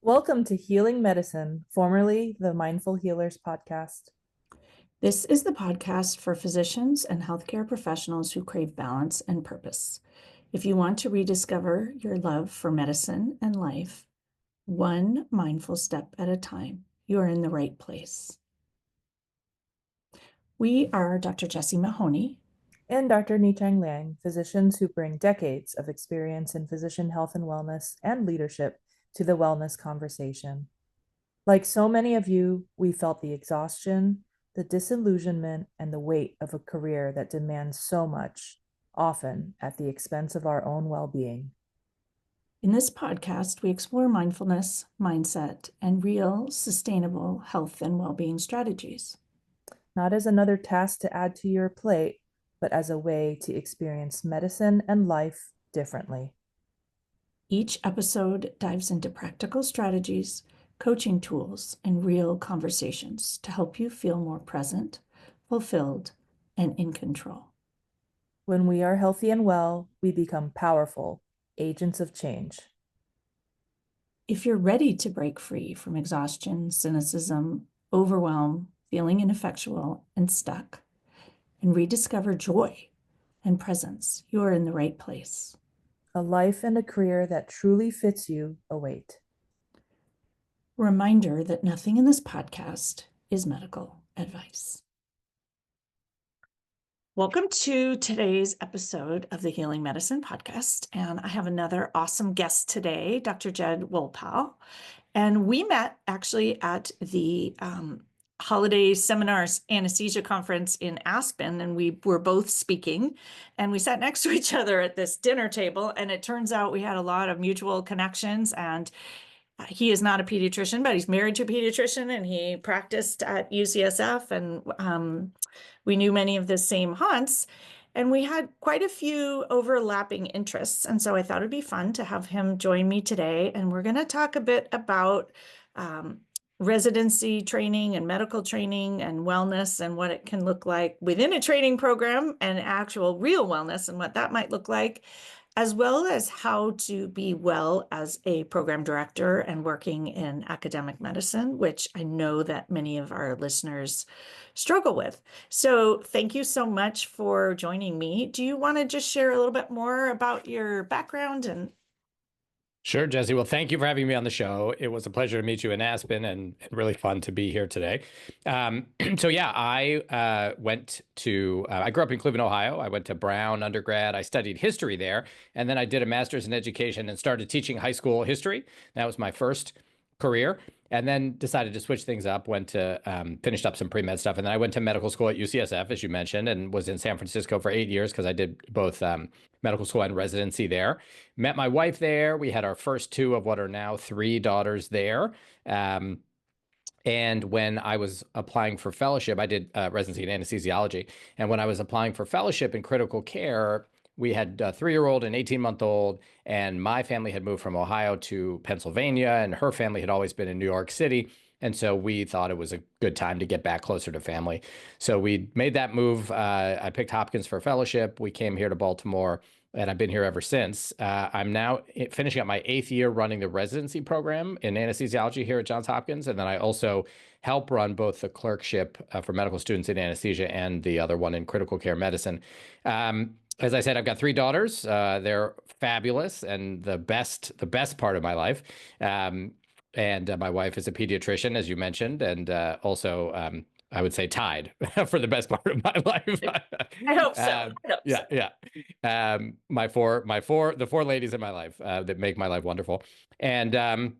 Welcome to Healing Medicine, formerly the Mindful Healers podcast. This is the podcast for physicians and healthcare professionals who crave balance and purpose. If you want to rediscover your love for medicine and life, one mindful step at a time, you are in the right place. We are Dr. Jessie Mahoney And Dr. Nichang Liang, physicians who bring decades of experience in physician health and wellness and leadership to the wellness conversation. Like so many of you, we felt the exhaustion, the disillusionment, and the weight of a career that demands so much, often at the expense of our own well-being. In this podcast, we explore mindfulness, mindset, and real, sustainable health and well-being strategies. Not as another task to add to your plate, but as a way to experience medicine and life differently. Each episode dives into practical strategies, coaching tools, and real conversations to help you feel more present, fulfilled, and in control. When we are healthy and well, we become powerful agents of change. If you're ready to break free from exhaustion, cynicism, overwhelm, feeling ineffectual and stuck, and rediscover joy and presence, you are in the right place. A life and a career that truly fits you await. Reminder that nothing in this podcast is medical advice. Welcome to today's episode of the Healing Medicine podcast. And I have another awesome guest today, Dr. Jed Wolpaw. And we met actually at the Holiday Seminars Anesthesia Conference in Aspen, and we were both speaking, and we sat next to each other at this dinner table, and it turns out we had a lot of mutual connections. And he is not a pediatrician, but he's married to a pediatrician, and he practiced at UCSF, and we knew many of the same haunts, and we had quite a few overlapping interests. And so I thought it'd be fun to have him join me today. And we're going to talk a bit about residency training and medical training and wellness and what it can look like within a training program and actual real wellness and what that might look like, as well as how to be well as a program director and working in academic medicine, which I know that many of our listeners struggle with. So thank you so much for joining me. Do you want to just share a little bit more about your background? And Sure, Jesse. Well, thank you for having me on the show. It was a pleasure to meet you in Aspen and really fun to be here today. So yeah, I grew up in Cleveland, Ohio. I went to Brown undergrad. I studied history there, and then I did a master's in education and started teaching high school history. That was my first career, and then decided to switch things up, finished up some pre-med stuff, and then I went to medical school at UCSF, as you mentioned, and was in San Francisco for 8 years because I did both medical school and residency there. Met my wife there. We had our first two of what are now three daughters there. And when I was applying for fellowship, I did residency in anesthesiology. And when I was applying for fellowship in critical care, we had a 3-year-old and 18-month-old, and my family had moved from Ohio to Pennsylvania, and her family had always been in New York City. And so we thought it was a good time to get back closer to family. So we made that move. I picked Hopkins for fellowship. We came here to Baltimore, and I've been here ever since. I'm now finishing up my 8th year running the residency program in anesthesiology here at Johns Hopkins. And then I also help run both the clerkship for medical students in anesthesia and the other one in critical care medicine. As I said, I've got 3 daughters. They're fabulous and the best part of my life. And my wife is a pediatrician, as you mentioned, and also I would say tied for the best part of my life. I hope so. Yeah. The 4 ladies in my life that make my life wonderful. And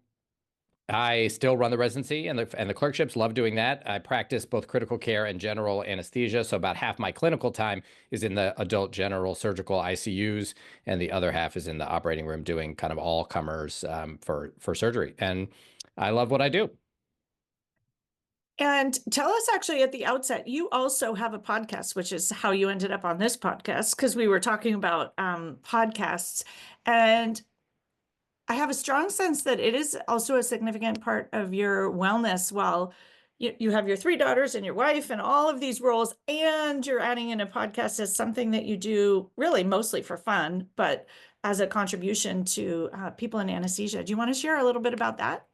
I still run the residency and the clerkships, love doing that. I practice both critical care and general anesthesia. So about half my clinical time is in the adult general surgical ICUs, and the other half is in the operating room doing kind of all comers for surgery. And I love what I do. And tell us actually at the outset, you also have a podcast, which is how you ended up on this podcast, because we were talking about podcasts. And I have a strong sense that it is also a significant part of your wellness. While you have your 3 daughters and your wife and all of these roles, and you're adding in a podcast as something that you do really mostly for fun, but as a contribution to people in anesthesia. Do you want to share a little bit about that?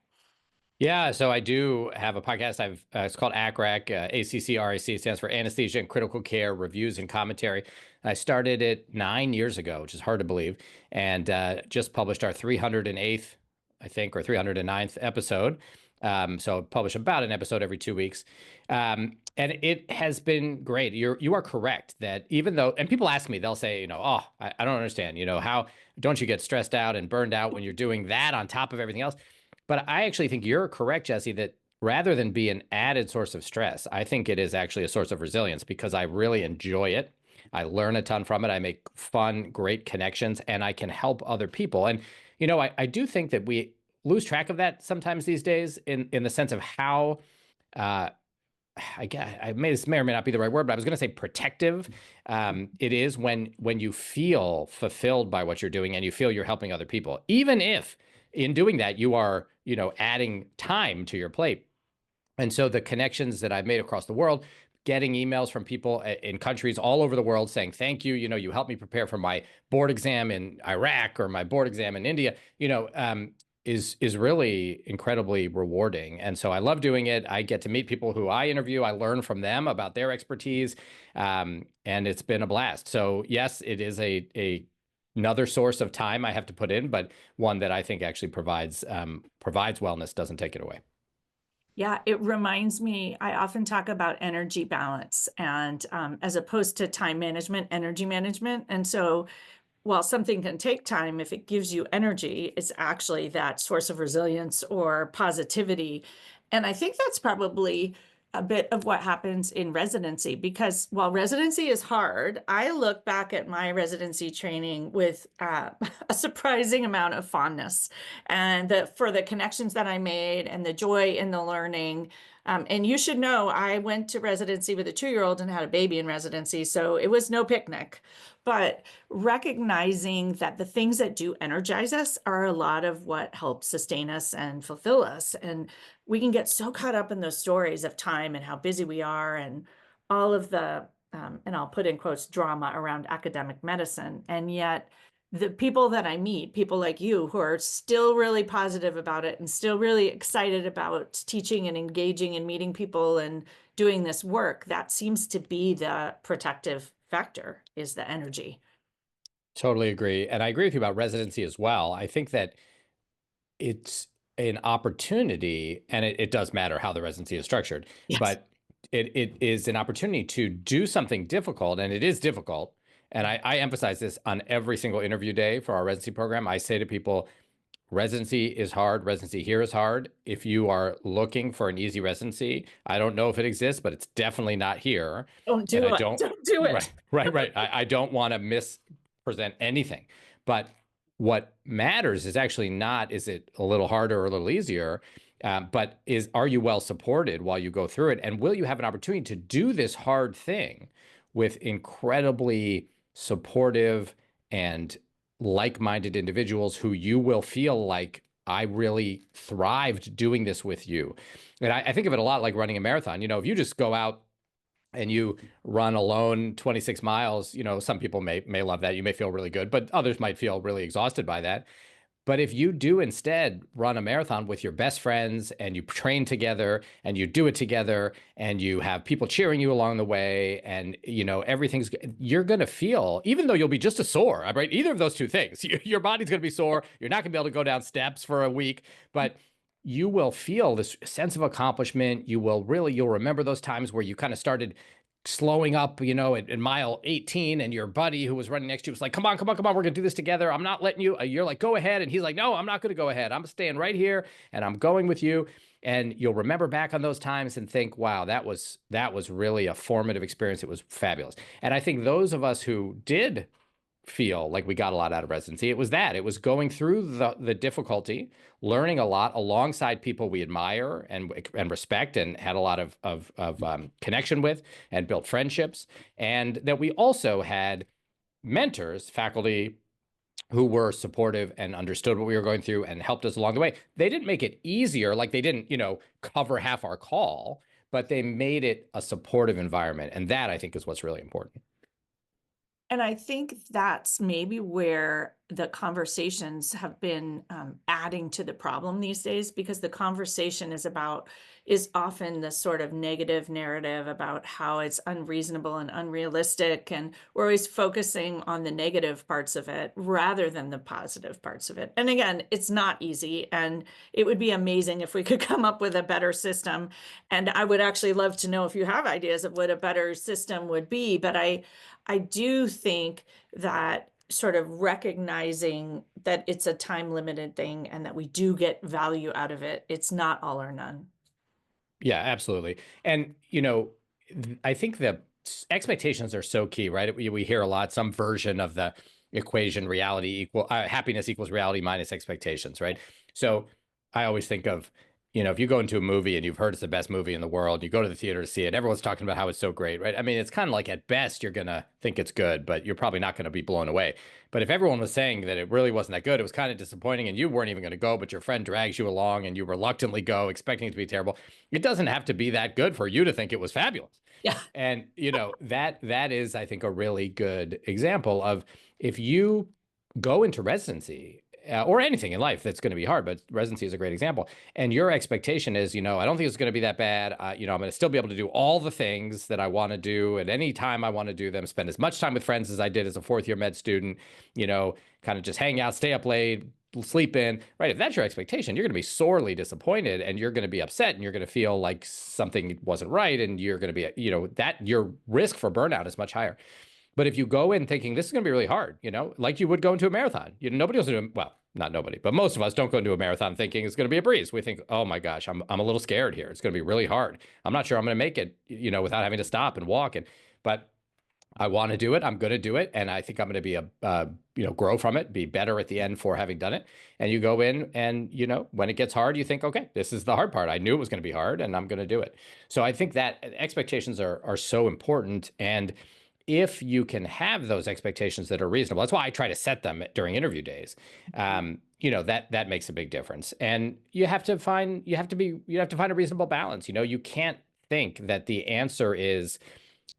Yeah, so I do have a podcast. It's called ACRAC, ACCRAC stands for Anesthesia and Critical Care Reviews and Commentary. I started it 9 years ago, which is hard to believe, and just published our 308th, I think, or 309th episode. So publish about an episode every 2 weeks. And it has been great. You are correct that even though, and people ask me, they'll say, oh, I don't understand, how don't you get stressed out and burned out when you're doing that on top of everything else? But I actually think you're correct, Jesse, that rather than be an added source of stress, I think it is actually a source of resilience because I really enjoy it. I learn a ton from it. I make fun, great connections, and I can help other people. And, I do think that we lose track of that sometimes these days in the sense of how, this may or may not be the right word, but I was going to say protective. It is when you feel fulfilled by what you're doing and you feel you're helping other people, even if in doing that you are, adding time to your plate. And so the connections that I've made across the world, getting emails from people in countries all over the world saying, thank you, you helped me prepare for my board exam in Iraq or my board exam in India, is really incredibly rewarding. And so I love doing it. I get to meet people who I interview. I learn from them about their expertise. And it's been a blast. So yes, it is another source of time I have to put in, but one that I think actually provides wellness, doesn't take it away. Yeah, it reminds me, I often talk about energy balance and as opposed to time management, energy management. And so while something can take time, if it gives you energy, it's actually that source of resilience or positivity. And I think that's probably a bit of what happens in residency, because while residency is hard, I look back at my residency training with a surprising amount of fondness and for the connections that I made and the joy in the learning. And you should know, I went to residency with a 2-year-old and had a baby in residency, so it was no picnic. But recognizing that the things that do energize us are a lot of what helps sustain us and fulfill us. And we can get so caught up in those stories of time and how busy we are and all of the, and I'll put in quotes, drama around academic medicine. And yet the people that I meet, people like you who are still really positive about it and still really excited about teaching and engaging and meeting people and doing this work, that seems to be the protective factor, is the energy. Totally agree. And I agree with you about residency as well. I think that it's an opportunity, and it does matter how the residency is structured, Yes. but it is an opportunity to do something difficult, and it is difficult. And I emphasize this on every single interview day for our residency program. I say to people, residency is hard. Residency here is hard. If you are looking for an easy residency, I don't know if it exists, but it's definitely not here. Don't do it. Don't do it. Right. I don't want to mispresent anything. But what matters is actually not, is it a little harder or a little easier, but are you well supported while you go through it? And will you have an opportunity to do this hard thing with incredibly supportive and like-minded individuals who you will feel like, I really thrived doing this with you. And I think of it a lot like running a marathon. If you just go out and you run alone 26 miles, some people may love that. You may feel really good, but others might feel really exhausted by that. But if you do instead run a marathon with your best friends and you train together and you do it together and you have people cheering you along the way and, you're going to feel, even though you'll be just as sore, right? Either of those two things, your body's going to be sore. You're not going to be able to go down steps for a week, but you will feel this sense of accomplishment. You'll remember those times where you kind of started slowing up, at mile 18, and your buddy who was running next to you was like, come on, we're going to do this together. I'm not letting you. You're like, go ahead. And he's like, no, I'm not going to go ahead. I'm staying right here and I'm going with you. And you'll remember back on those times and think, wow, that was really a formative experience. It was fabulous. And I think those of us who did feel like we got a lot out of residency, it was going through the difficulty, learning a lot alongside people we admire and respect and had a lot of connection with and built friendships, and that we also had mentors, faculty who were supportive and understood what we were going through and helped us along the way. They didn't make it easier, like they didn't cover half our call, but they made it a supportive environment, and that I think is what's really important. And I think that's maybe where the conversations have been adding to the problem these days, because the conversation is often the sort of negative narrative about how it's unreasonable and unrealistic. And we're always focusing on the negative parts of it rather than the positive parts of it. And again, it's not easy, and it would be amazing if we could come up with a better system. And I would actually love to know if you have ideas of what a better system would be. But I do think that sort of recognizing that it's a time limited thing and that we do get value out of it. It's not all or none. Yeah, absolutely. And, I think the expectations are so key, right? We hear a lot, some version of the equation, happiness equals reality minus expectations, right? So I always think of, if you go into a movie and you've heard it's the best movie in the world, you go to the theater to see it, everyone's talking about how it's so great, right? I mean, it's kind of like at best you're going to think it's good, but you're probably not going to be blown away. But if everyone was saying that it really wasn't that good, it was kind of disappointing and you weren't even going to go, but your friend drags you along and you reluctantly go expecting it to be terrible, it doesn't have to be that good for you to think it was fabulous. Yeah. And, that is, I think, a really good example of if you go into residency or anything in life that's going to be hard, but residency is a great example. And your expectation is, I don't think it's going to be that bad. I'm going to still be able to do all the things that I want to do at any time I want to do them, spend as much time with friends as I did as a fourth year med student, kind of just hang out, stay up late, sleep in, right? If that's your expectation, you're going to be sorely disappointed and you're going to be upset and you're going to feel like something wasn't right. And you're going to be, that your risk for burnout is much higher. But if you go in thinking this is going to be really hard, like you would go into a marathon, nobody else doing, well, not nobody, but most of us don't go into a marathon thinking it's going to be a breeze. We think, oh my gosh, I'm a little scared here. It's going to be really hard. I'm not sure I'm going to make it, without having to stop and walk. But I want to do it. I'm going to do it. And I think I'm going to be grow from it, be better at the end for having done it. And you go in and, when it gets hard, you think, okay, this is the hard part. I knew it was going to be hard and I'm going to do it. So I think that expectations are so important. And if you can have those expectations that are reasonable, that's why I try to set them during interview days. That makes a big difference. And you have to find a reasonable balance. You can't think that the answer is,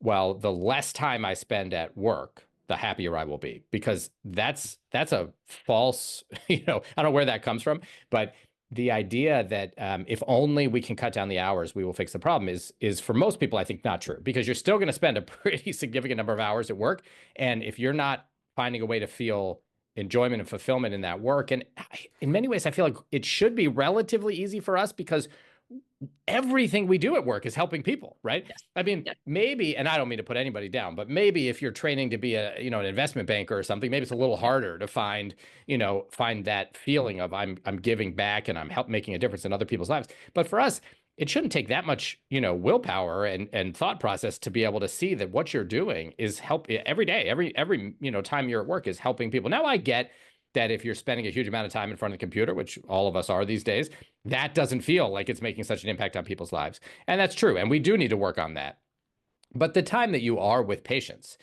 well, the less time I spend at work, the happier I will be, because that's a false, I don't know where that comes from, but the idea that if only we can cut down the hours, we will fix the problem is for most people, I think, not true, because you're still going to spend a pretty significant number of hours at work. And if you're not finding a way to feel enjoyment and fulfillment in that work, and in many ways, I feel like it should be relatively easy for us because everything we do at work is helping people, right? Yes. I mean, maybe, and I don't mean to put anybody down, but maybe if you're training to be an investment banker or something, maybe it's a little harder to find that feeling of I'm giving back and I'm making a difference in other people's lives. But for us, it shouldn't take that much, willpower and thought process to be able to see that what you're doing is help every day, every time you're at work is helping people. Now I get that if you're spending a huge amount of time in front of the computer, which all of us are these days, that doesn't feel like it's making such an impact on people's lives. And that's true. And we do need to work on that. But the time that you are with patients,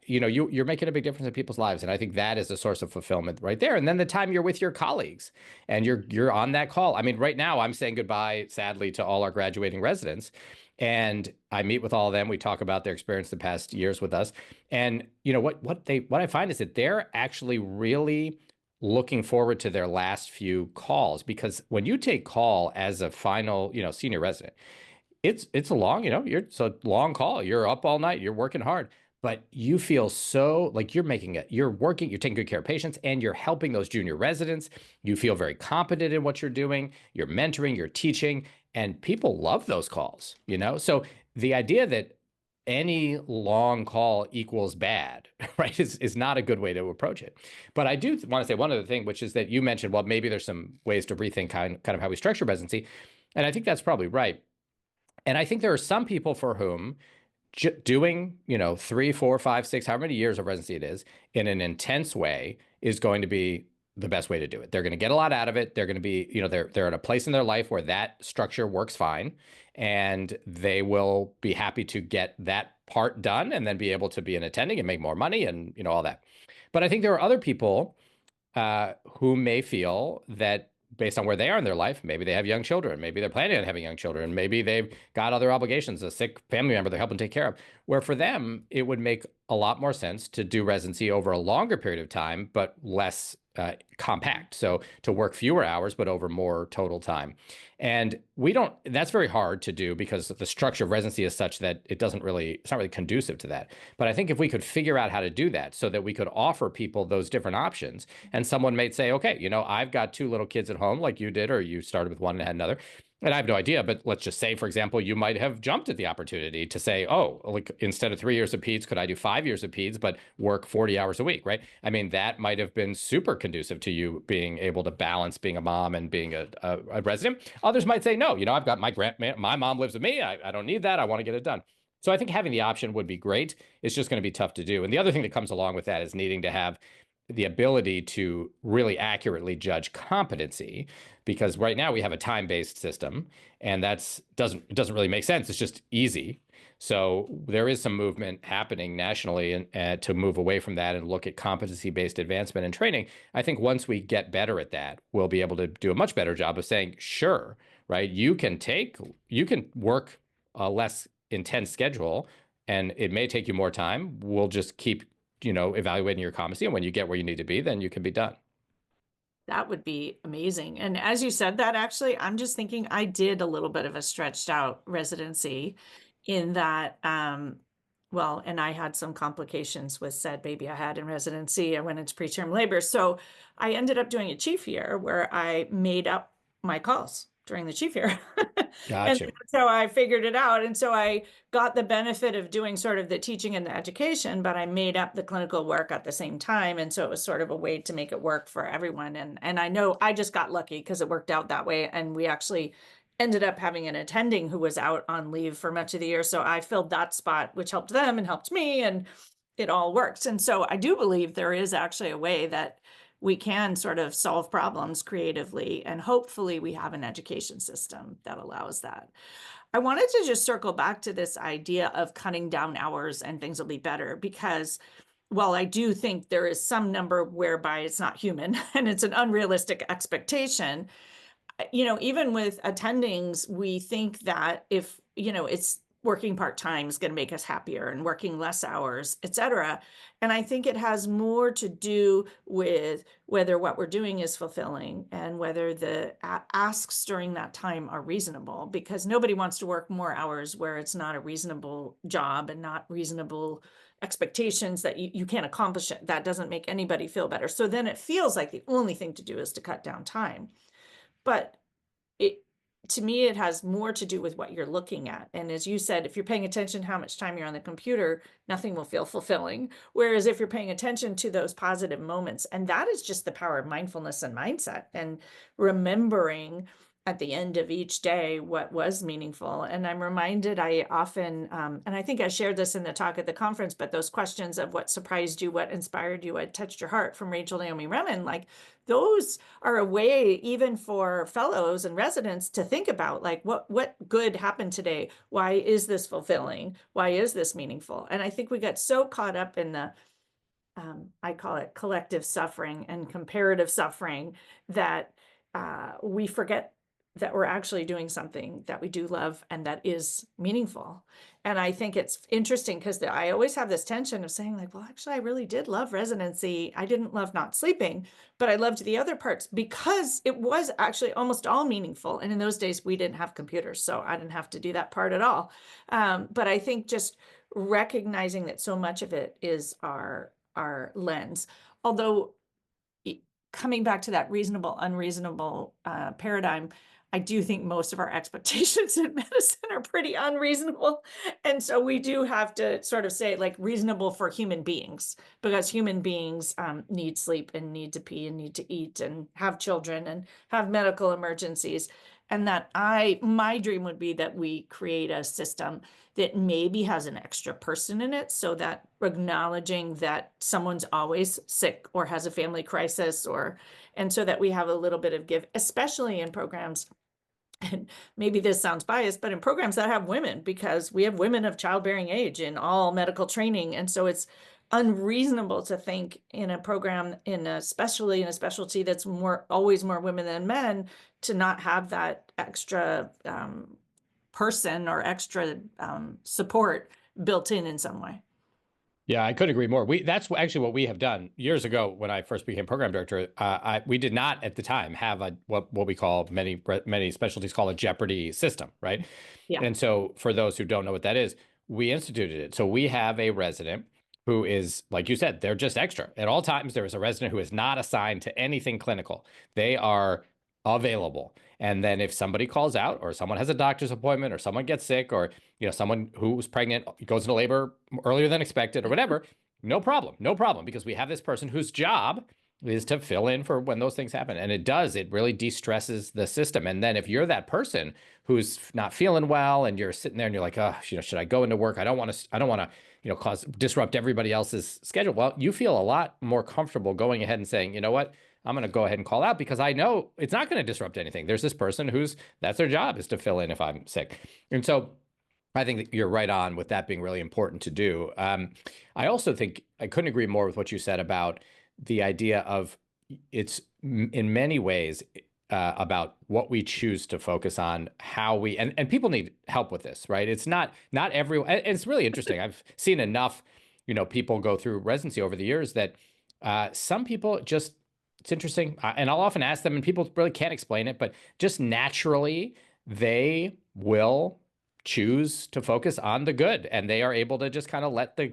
you're making a big difference in people's lives. And I think that is a source of fulfillment right there. And then the time you're with your colleagues and you're on that call. I mean, right now I'm saying goodbye, sadly, to all our graduating residents. And I meet with all of them. We talk about their experience the past years with us. And what I find is that they're actually really looking forward to their last few calls, because when you take call as a final, senior resident, it's a long, it's a long call. You're up all night, you're working hard, but you feel so like you're working, you're taking good care of patients and you're helping those junior residents. You feel very competent in what you're doing. You're mentoring, you're teaching. And people love those calls, So the idea that any long call equals bad, right, is not a good way to approach it. But I do want to say one other thing, which is that you mentioned, well, maybe there's some ways to rethink kind of how we structure residency. And I think that's probably right. And I think there are some people for whom doing, 3, 4, 5, 6, however many years of residency it is, in an intense way is going to be the best way to do it. They're going to get a lot out of it. They're going to be, they're at a place in their life where that structure works fine, and they will be happy to get that part done and then be able to be an attending and make more money and, all that. But I think there are other people who may feel that based on where they are in their life, maybe they have young children, maybe they're planning on having young children, maybe they've got other obligations, a sick family member they're helping take care of, where for them, it would make a lot more sense to do residency over a longer period of time, but less compact. So to work fewer hours, but over more total time. And that's very hard to do because the structure of residency is such that it's not really conducive to that. But I think if we could figure out how to do that so that we could offer people those different options, and someone may say, okay, I've got 2 little kids at home like you did, or you started with one and had another. And I have no idea, but let's just say, for example, you might have jumped at the opportunity to say, oh, like instead of 3 years of peds, could I do 5 years of peds, but work 40 hours a week, right? I mean, that might have been super conducive to you being able to balance being a mom and being a resident. Others might say, no, I've got my mom lives with me. I don't need that. I want to get it done. So I think having the option would be great. It's just going to be tough to do. And the other thing that comes along with that is needing to have the ability to really accurately judge competency, because right now we have a time-based system, and it doesn't really make sense. It's just easy. So there is some movement happening nationally and to move away from that and look at competency-based advancement and training. I think once we get better at that, we'll be able to do a much better job of saying, sure, right, you can work a less intense schedule, and it may take you more time. We'll just keep evaluating your competency, and when you get where you need to be, then you can be done. That would be amazing. And as you said that, actually, I'm just thinking I did a little bit of a stretched out residency in that, well, and I had some complications with said baby I had in residency. I went into preterm labor. So I ended up doing a chief year where I made up my calls during the chief year. Gotcha. And so I figured it out. And so I got the benefit of doing sort of the teaching and the education, but I made up the clinical work at the same time. And so it was sort of a way to make it work for everyone. And I know I just got lucky because it worked out that way. And we actually ended up having an attending who was out on leave for much of the year. So I filled that spot, which helped them and helped me, and it all works. And so I do believe there is actually a way that we can sort of solve problems creatively, and hopefully we have an education system that allows that. I wanted to just circle back to this idea of cutting down hours and things will be better, because while I do think there is some number whereby it's not human and it's an unrealistic expectation, even with attendings, we think that if, it's working part-time is going to make us happier and working less hours, et cetera. And I think it has more to do with whether what we're doing is fulfilling and whether the asks during that time are reasonable, because nobody wants to work more hours where it's not a reasonable job and not reasonable expectations that you can't accomplish it. That doesn't make anybody feel better. So then it feels like the only thing to do is to cut down time. But to me, it has more to do with what you're looking at. And as you said, if you're paying attention to how much time you're on the computer, nothing will feel fulfilling. Whereas if you're paying attention to those positive moments, and that is just the power of mindfulness and mindset, and remembering at the end of each day what was meaningful. And I'm reminded, I often, and I think I shared this in the talk at the conference, but those questions of what surprised you, what inspired you, what touched your heart from Rachel Naomi Remen, like those are a way even for fellows and residents to think about, like, what good happened today? Why is this fulfilling? Why is this meaningful? And I think we got so caught up in the I call it collective suffering and comparative suffering that we forget that we're actually doing something that we do love and that is meaningful. And I think it's interesting because I always have this tension of saying, like, well, actually, I really did love residency. I didn't love not sleeping, but I loved the other parts because it was actually almost all meaningful. And in those days, we didn't have computers, so I didn't have to do that part at all. But I think just recognizing that so much of it is our lens. Although coming back to that reasonable, unreasonable paradigm, I do think most of our expectations in medicine are pretty unreasonable. And so we do have to sort of say, like, reasonable for human beings, because human beings need sleep and need to pee and need to eat and have children and have medical emergencies. And that my dream would be that we create a system that maybe has an extra person in it, so that acknowledging that someone's always sick or has a family crisis, and so that we have a little bit of give, especially in programs. And maybe this sounds biased, but in programs that have women, because we have women of childbearing age in all medical training. And so it's unreasonable to think in a program, especially in a specialty that's always more women than men, to not have that extra person or extra support built in some way. Yeah, I couldn't agree more. That's actually what we have done years ago when I first became program director. We did not at the time have what we call many specialties call a Jeopardy system, right? Yeah. And so for those who don't know what that is, we instituted it. So we have a resident who is, like you said, they're just extra. At all times, there is a resident who is not assigned to anything clinical. They are available. And then if somebody calls out or someone has a doctor's appointment or someone gets sick or someone who's pregnant goes into labor earlier than expected or whatever, no problem, because we have this person whose job is to fill in for when those things happen. And it really de-stresses the system. And then if you're that person who's not feeling well and you're sitting there and you're like, oh, should I go into work? I don't want to, disrupt everybody else's schedule. Well, you feel a lot more comfortable going ahead and saying, you know what? I'm going to go ahead and call out because I know it's not going to disrupt anything. There's this person that's their job is to fill in if I'm sick. And so I think that you're right on with that being really important to do. I also think I couldn't agree more with what you said about the idea of it's in many ways about what we choose to focus on, how we and people need help with this, right? It's not everyone. It's really interesting. I've seen enough, people go through residency over the years that some people just it's interesting, and I'll often ask them, and people really can't explain it, but just naturally they will choose to focus on the good, and they are able to just kind of let the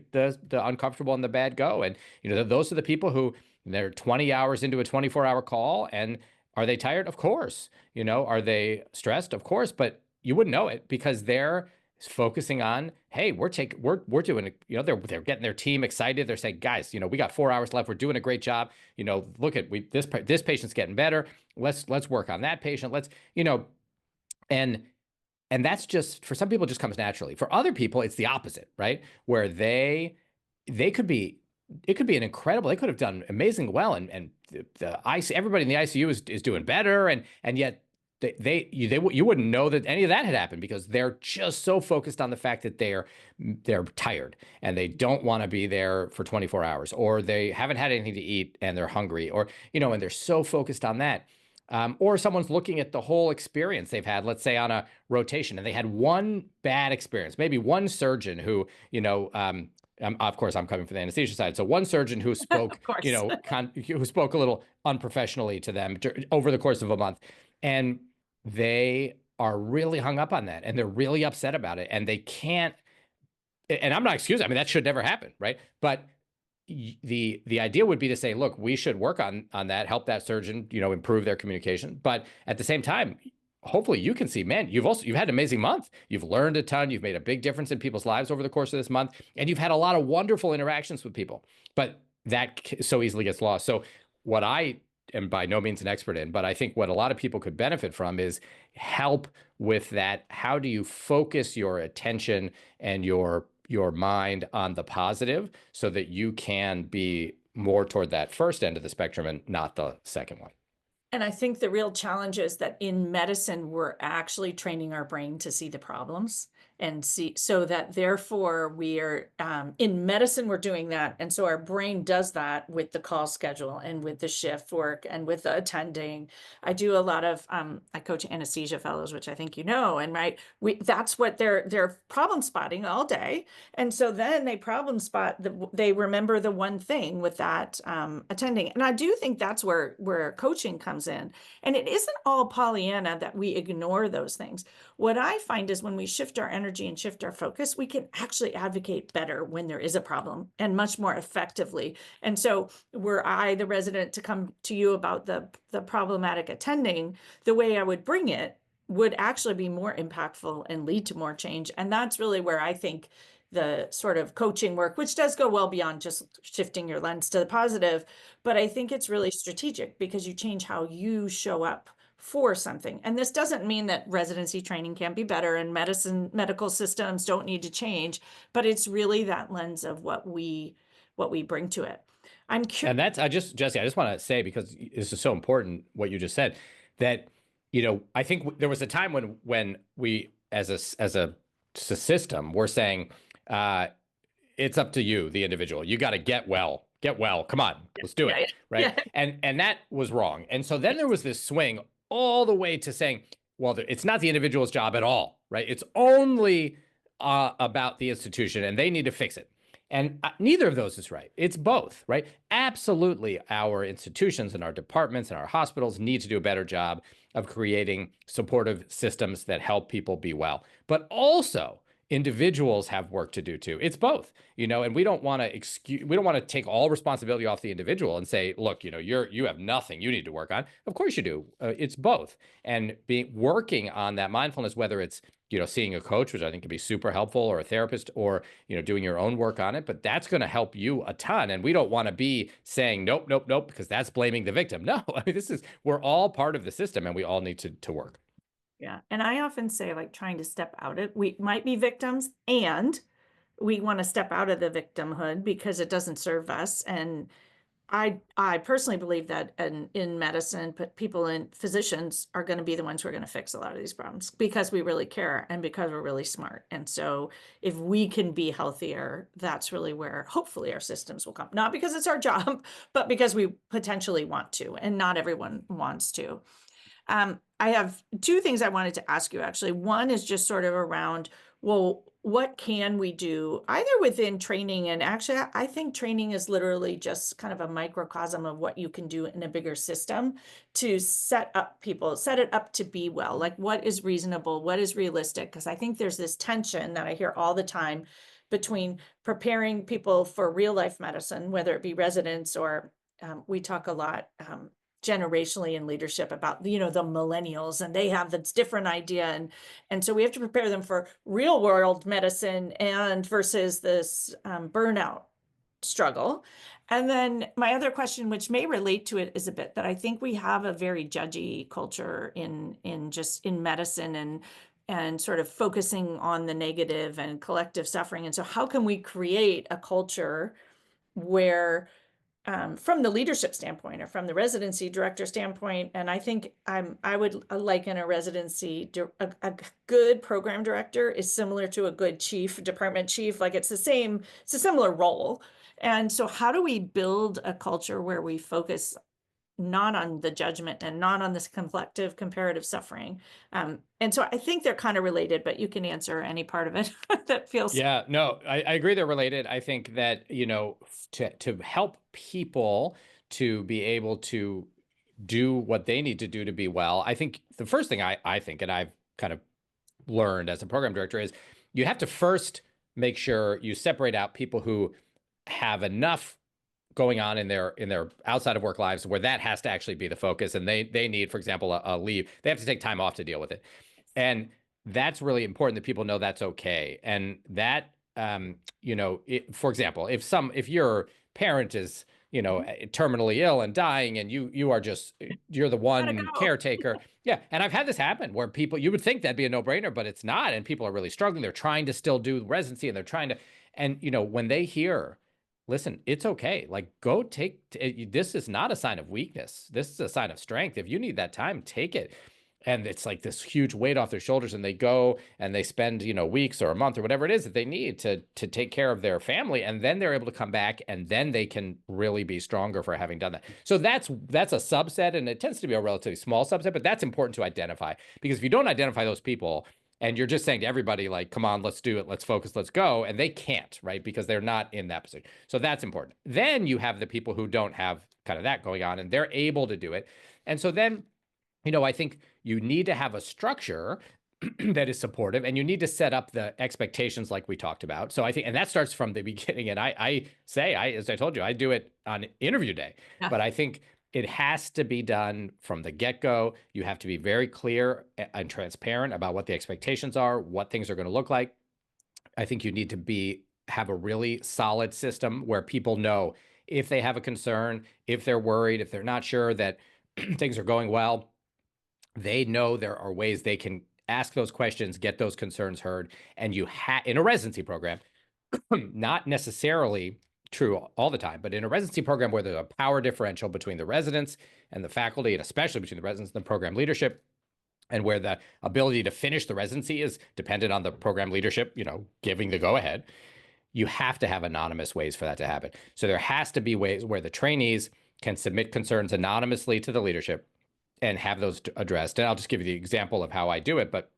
uncomfortable and the bad go. And those are the people who they're 20 hours into a 24-hour call, and are they tired? Of course. Are they stressed? Of course, but you wouldn't know it because they're focusing on, hey, we're doing, they're getting their team excited. They're saying, guys, we got 4 hours left. We're doing a great job. Look at this patient's getting better. Let's work on that patient. And that's just, for some people, it just comes naturally. For other people, it's the opposite, right? Where they could be, it could be an incredible, they could have done amazing well. And the IC, everybody in the ICU is doing better. And yet you wouldn't know that any of that had happened because they're just so focused on the fact that they're tired and they don't want to be there for 24 hours, or they haven't had anything to eat and they're hungry, or, and they're so focused on that. Or someone's looking at the whole experience they've had, let's say on a rotation, and they had one bad experience, maybe one surgeon who, of course, I'm coming from the anesthesia side. So one surgeon who spoke, who spoke a little unprofessionally to them over the course of a month, and they are really hung up on that, and they're really upset about it, and they can't. And I'm not excusing. I mean, that should never happen, right? But the idea would be to say, look, we should work on that, help that surgeon, improve their communication. But at the same time, hopefully you can see, man, you've had an amazing month. You've learned a ton. You've made a big difference in people's lives over the course of this month. And you've had a lot of wonderful interactions with people, but that so easily gets lost. So what I am by no means an expert in, but I think what a lot of people could benefit from is help with that. How do you focus your attention and your mind on the positive so that you can be more toward that first end of the spectrum and not the second one? And I think the real challenge is that in medicine, we're actually training our brain to see the problems and see, so that therefore we are, in medicine, we're doing that. And so our brain does that with the call schedule and with the shift work and with the attending. I do a lot of, I coach anesthesia fellows, which I think and right, that's what they're problem spotting all day. And so then they problem spot, they remember the one thing with that attending. And I do think that's where coaching comes in. And it isn't all Pollyanna that we ignore those things. What I find is when we shift our energy and shift our focus, we can actually advocate better when there is a problem and much more effectively. And so were I the resident to come to you about the problematic attending, the way I would bring it would actually be more impactful and lead to more change. And that's really where I think the sort of coaching work, which does go well beyond just shifting your lens to the positive, but I think it's really strategic because you change how you show up for something. And this doesn't mean that residency training can't be better and medical systems don't need to change, but it's really that lens of what we bring to it. I'm curious. And Jessie, I just want to say, because this is so important, what you just said, that, I think there was a time when we, as a system, we're saying, it's up to you, the individual. You got to get well. Come on, let's do it. Right. Yeah. And that was wrong. And so then there was this swing all the way to saying, well, it's not the individual's job at all, right? It's only about the institution and they need to fix it. And neither of those is right. It's both, right? Absolutely, our institutions and our departments and our hospitals need to do a better job of creating supportive systems that help people be well. But also, individuals have work to do too. It's both, and we don't want to take all responsibility off the individual and say, look, you have nothing you need to work on. Of course you do. It's both. And working on that mindfulness, whether it's seeing a coach, which I think can be super helpful, or a therapist, or, doing your own work on it, but that's going to help you a ton. And we don't want to be saying, nope, nope, nope, because that's blaming the victim. No, I mean, we're all part of the system and we all need to work. Yeah. And I often say, like, trying to step out of, we might be victims and we want to step out of the victimhood because it doesn't serve us. And I personally believe that in medicine, but physicians are going to be the ones who are going to fix a lot of these problems because we really care and because we're really smart. And so if we can be healthier, that's really where hopefully our systems will come. Not because it's our job, but because we potentially want to, and not everyone wants to. I have two things I wanted to ask you, actually. One is just sort of around, well, what can we do either within training? And actually, I think training is literally just kind of a microcosm of what you can do in a bigger system to set it up to be well. Like, what is reasonable? What is realistic? Because I think there's this tension that I hear all the time between preparing people for real life medicine, whether it be residents or we talk a lot generationally in leadership about the millennials, and they have this different idea, and so we have to prepare them for real world medicine and versus this burnout struggle. And then my other question, which may relate to it, is a bit that I think we have a very judgy culture in medicine and sort of focusing on the negative and collective suffering. And so how can we create a culture where from the leadership standpoint or from the residency director standpoint, and I think I would liken a residency, a good program director is similar to a good department chief. Like it's a similar role. And so how do we build a culture where we focus not on the judgment and not on this collective comparative suffering? And so I think they're kind of related, but you can answer any part of it that feels. Yeah, no, I agree they're related. I think that, to help people to be able to do what they need to do to be well, I think the first thing I think, and I've kind of learned as a program director, is you have to first make sure you separate out people who have enough going on in their outside of work lives where that has to actually be the focus, and they need, for example, a leave. They have to take time off to deal with it, and that's really important that people know that's okay. And that for example, if your parent is terminally ill and dying, and you're the one caretaker. Yeah. And I've had this happen where you would think that'd be a no-brainer, but it's not. And people are really struggling. They're trying to still do residency, and they're trying to, and when they hear, listen, it's okay. Like, go this is not a sign of weakness. This is a sign of strength. If you need that time, take it. And it's like this huge weight off their shoulders, and they go and they spend, weeks or a month or whatever it is that they need to take care of their family. And then they're able to come back, and then they can really be stronger for having done that. So that's a subset, and it tends to be a relatively small subset, but that's important to identify, because if you don't identify those people and you're just saying to everybody, like, come on, let's do it, let's focus, let's go, and they can't, right? Because they're not in that position. So that's important. Then you have the people who don't have kind of that going on, and they're able to do it. And so then, I think you need to have a structure that is supportive, and you need to set up the expectations like we talked about. So I think, and that starts from the beginning. And as I told you, I do it on interview day, but I think it has to be done from the get-go. You have to be very clear and transparent about what the expectations are, what things are going to look like. I think you need to have a really solid system where people know if they have a concern, if they're worried, if they're not sure that things are going well, they know there are ways they can ask those questions, get those concerns heard. And in a residency program, not necessarily true all the time, but in a residency program where there's a power differential between the residents and the faculty, and especially between the residents and the program leadership, and where the ability to finish the residency is dependent on the program leadership, giving the go-ahead, you have to have anonymous ways for that to happen. So there has to be ways where the trainees can submit concerns anonymously to the leadership and have those addressed. And I'll just give you the example of how I do it, but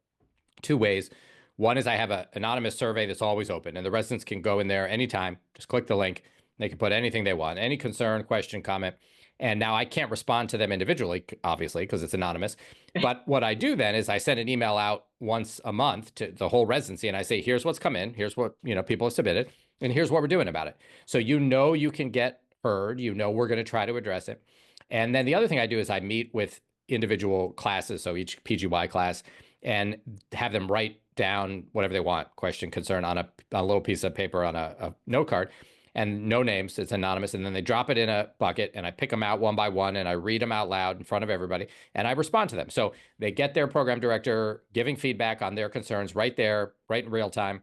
two ways. One is I have an anonymous survey that's always open, and the residents can go in there anytime, just click the link. They can put anything they want, any concern, question, comment. And now I can't respond to them individually, obviously, because it's anonymous. But what I do then is I send an email out once a month to the whole residency, and I say, here's what's come in, here's what people have submitted, and here's what we're doing about it. So you can get heard, we're going to try to address it. And then the other thing I do is I meet with individual classes, so each PGY class, and have them write down whatever they want, question, concern, on a little piece of paper on a note card. And no names, it's anonymous. And then they drop it in a bucket, and I pick them out one by one, and I read them out loud in front of everybody, and I respond to them. So they get their program director giving feedback on their concerns right there, right in real time.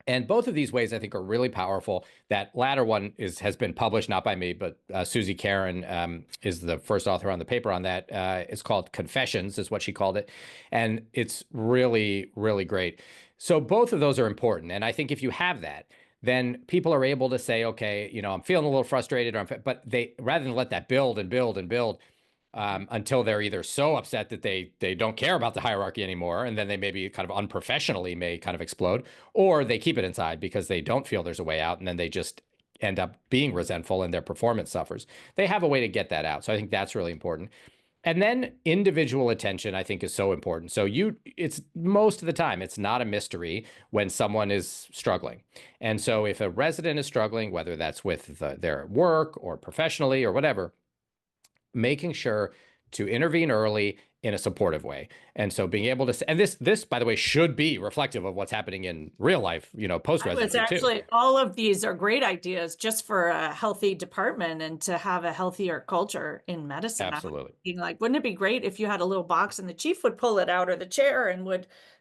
And both of these ways, I think, are really powerful. That latter one has been published, not by me, but Susie Karen is the first author on the paper on that. It's called Confessions, is what she called it. And it's really, really great. So both of those are important. And I think if you have that, then people are able to say, okay, I'm feeling a little frustrated, but they, rather than let that build and build and build until they're either so upset that they don't care about the hierarchy anymore, and then they maybe kind of unprofessionally may kind of explode, or they keep it inside because they don't feel there's a way out, and then they just end up being resentful and their performance suffers. They have a way to get that out. So I think that's really important. And then individual attention, I think, is so important. So it's most of the time, it's not a mystery when someone is struggling. And so if a resident is struggling, whether that's with their work or professionally or whatever, making sure to intervene early in a supportive way. And so being able to, and this, by the way, should be reflective of what's happening in real life, post-residency too. Actually, all of these are great ideas just for a healthy department and to have a healthier culture in medicine. Absolutely. Being like, wouldn't it be great if you had a little box and the chief would pull it out, or the chair, and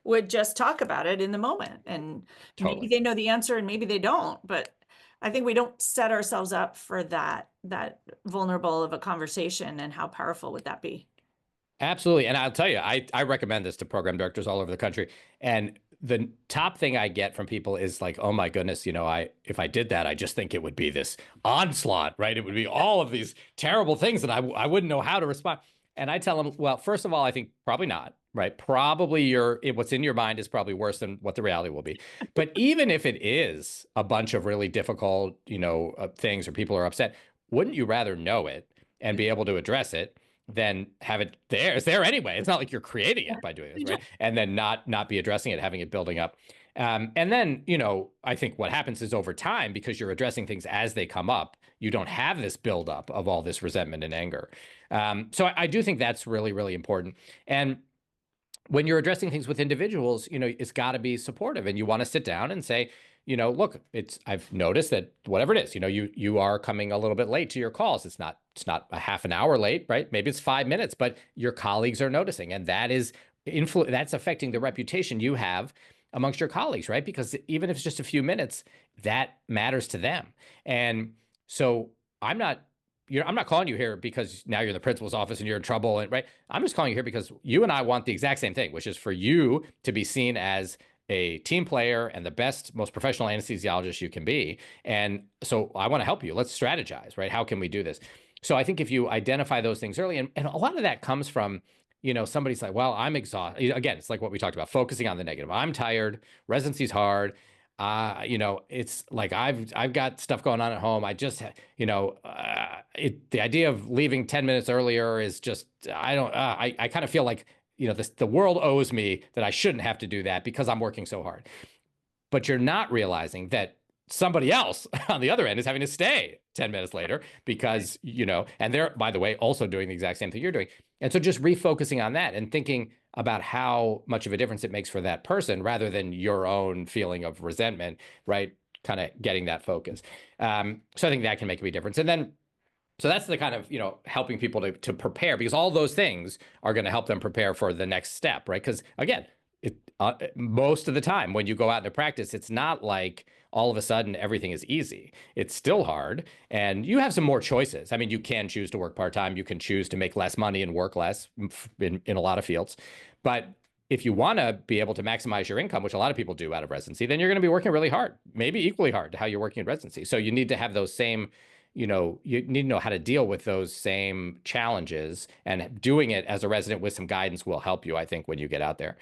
would just talk about it in the moment? And Totally. maybe they know the answer and maybe they don't, but I think we don't set ourselves up for that vulnerable of a conversation. And how powerful would that be? Absolutely. And I'll tell you, I recommend this to program directors all over the country. And the top thing I get from people is like, oh my goodness, if I did that, I just think it would be this onslaught, right? It would be all of these terrible things, and I wouldn't know how to respond. And I tell them, well, first of all, I think probably not, right? Probably what's in your mind is probably worse than what the reality will be. But even if it is a bunch of really difficult, things, or people are upset, wouldn't you rather know it and be able to address it than have it there? It's there anyway. It's not like you're creating it by doing this, right? And then not be addressing it, having it building up. And then, I think what happens is over time, because you're addressing things as they come up, you don't have this buildup of all this resentment and anger. So I do think that's really, really important. And when you're addressing things with individuals, it's got to be supportive, and you want to sit down and say, look, I've noticed that whatever it is, you are coming a little bit late to your calls. It's not a half an hour late, right? Maybe it's 5 minutes, but your colleagues are noticing, and that's affecting the reputation you have amongst your colleagues, right? Because even if it's just a few minutes, that matters to them. And so I'm not calling you here because now you're in the principal's office and you're in trouble, right? I'm just calling you here because you and I want the exact same thing, which is for you to be seen as a team player and the best, most professional anesthesiologist you can be. And so I want to help you. Let's strategize, right? How can we do this? So I think if you identify those things early, and a lot of that comes from, somebody's like, well, I'm exhausted. Again, it's like what we talked about, focusing on the negative. I'm tired. Residency's hard. It's like I've got stuff going on at home. I just, the idea of leaving 10 minutes earlier is just, I kind of feel like, the world owes me that I shouldn't have to do that because I'm working so hard. But you're not realizing that somebody else on the other end is having to stay 10 minutes later because, and they're, by the way, also doing the exact same thing you're doing. And so just refocusing on that and thinking about how much of a difference it makes for that person rather than your own feeling of resentment, right? Kind of getting that focus. So I think that can make a big difference. And then, so that's the kind of, helping people to prepare, because all those things are going to help them prepare for the next step, right? Because again, most of the time when you go out into practice, it's not like all of a sudden everything is easy. It's still hard, and you have some more choices. I mean, you can choose to work part-time. You can choose to make less money and work less in a lot of fields. But if you want to be able to maximize your income, which a lot of people do out of residency, then you're going to be working really hard, maybe equally hard to how you're working in residency. So you need to have those same, you need to know how to deal with those same challenges, and doing it as a resident with some guidance will help you, I think, when you get out there.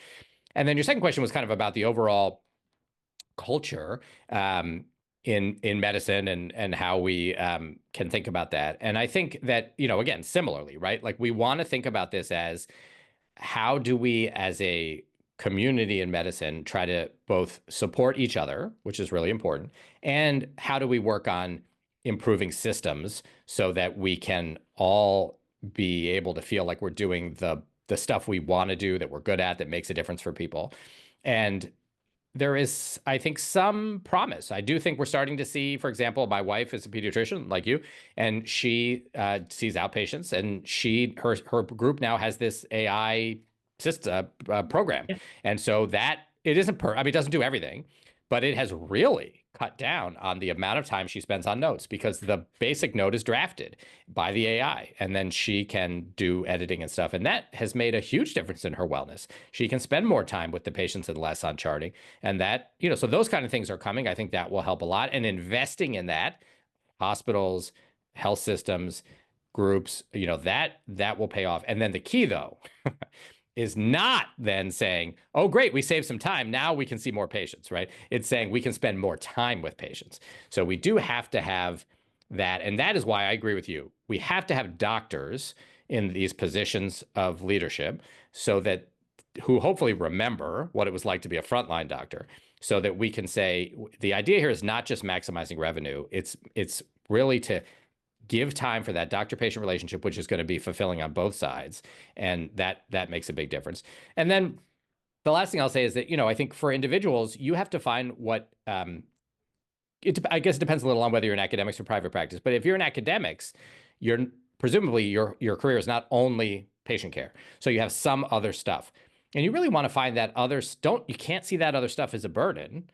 And then your second question was kind of about the overall culture in medicine and how we can think about that. And I think that, again, similarly, right? Like we want to think about this as how do we as a community in medicine try to both support each other, which is really important, and how do we work on improving systems so that we can all be able to feel like we're doing the stuff we want to do, that we're good at, that makes a difference for people. And there is, I think, some promise. I do think we're starting to see, for example, my wife is a pediatrician like you, and she sees outpatients, and her group now has this AI program. Yeah. And so that it isn't it doesn't do everything, but it has really cut down on the amount of time she spends on notes, because the basic note is drafted by the AI, and then she can do editing and stuff. And that has made a huge difference in her wellness. She can spend more time with the patients and less on charting. And that, so those kind of things are coming. I think that will help a lot. And investing in that, hospitals, health systems, groups, that will pay off. And then the key, though, is not then saying, oh, great, we saved some time, now we can see more patients, right? It's saying we can spend more time with patients. So we do have to have that. And that is why I agree with you. We have to have doctors in these positions of leadership who hopefully remember what it was like to be a frontline doctor, so that we can say, the idea here is not just maximizing revenue. It's really to give time for that doctor-patient relationship, which is going to be fulfilling on both sides. And that makes a big difference. And then the last thing I'll say is that, I think for individuals, you have to find what, I guess it depends a little on whether you're in academics or private practice. But if you're in academics, presumably your career is not only patient care. So you have some other stuff. And you really want to find that you can't see that other stuff as a burden.